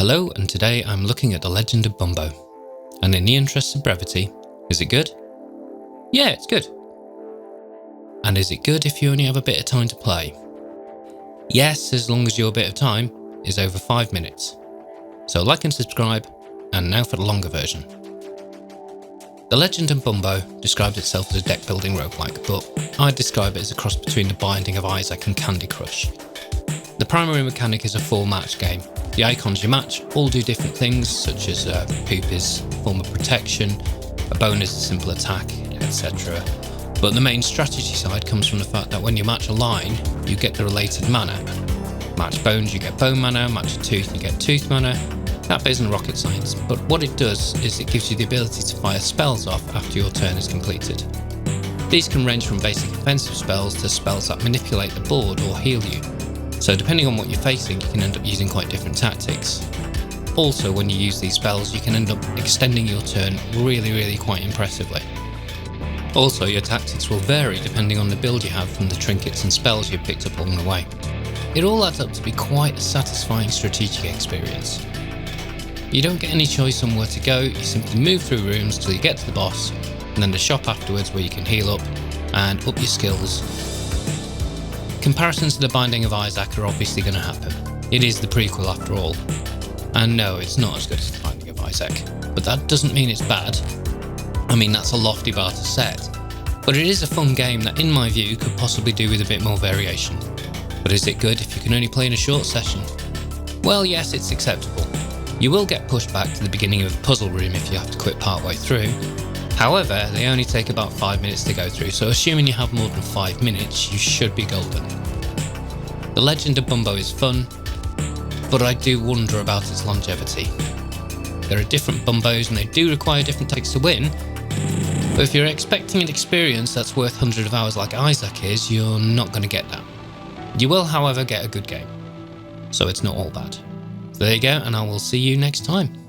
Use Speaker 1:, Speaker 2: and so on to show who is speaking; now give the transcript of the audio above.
Speaker 1: Hello, and today I'm looking at The Legend of Bumbo. And in the interest of brevity, is it good? Yeah, it's good. And is it good if you only have a bit of time to play? Yes, as long as your bit of time is over 5 minutes. So like and subscribe, and now for the longer version. The Legend of Bumbo describes itself as a deck building roguelike, but I'd describe it as a cross between The Binding of Isaac and Candy Crush. The primary mechanic is a 4-match game. The icons you match all do different things, such as poop is a form of protection, a bone is a simple attack, etc. But the main strategy side comes from the fact that when you match a line, you get the related mana. Match bones, you get bone mana, match a tooth, you get tooth mana. That bit isn't rocket science, but what it does is it gives you the ability to fire spells off after your turn is completed. These can range from basic offensive spells to spells that manipulate the board or heal you. So depending on what you're facing, you can end up using quite different tactics. Also, when you use these spells, you can end up extending your turn really quite impressively. Also, your tactics will vary depending on the build you have from the trinkets and spells you've picked up along the way. It all adds up to be quite a satisfying strategic experience. You don't get any choice on where to go, you simply move through rooms till you get to the boss, and then the shop afterwards where you can heal up and up your skills. Comparisons to The Binding of Isaac are obviously going to happen. It is the prequel after all. And no, it's not as good as The Binding of Isaac, but that doesn't mean it's bad. I mean, that's a lofty bar to set, but it is a fun game that in my view could possibly do with a bit more variation. But is it good if you can only play in a short session? Well, yes, it's acceptable. You will get pushed back to the beginning of a puzzle room if you have to quit partway through. However, they only take about 5 minutes to go through, so assuming you have more than 5 minutes, you should be golden. The Legend of Bumbo is fun, but I do wonder about its longevity. There are different Bumbos and they do require different tactics to win, but if you're expecting an experience that's worth hundreds of hours like Isaac is, you're not going to get that. You will, however, get a good game, so it's not all bad. So there you go, and I will see you next time.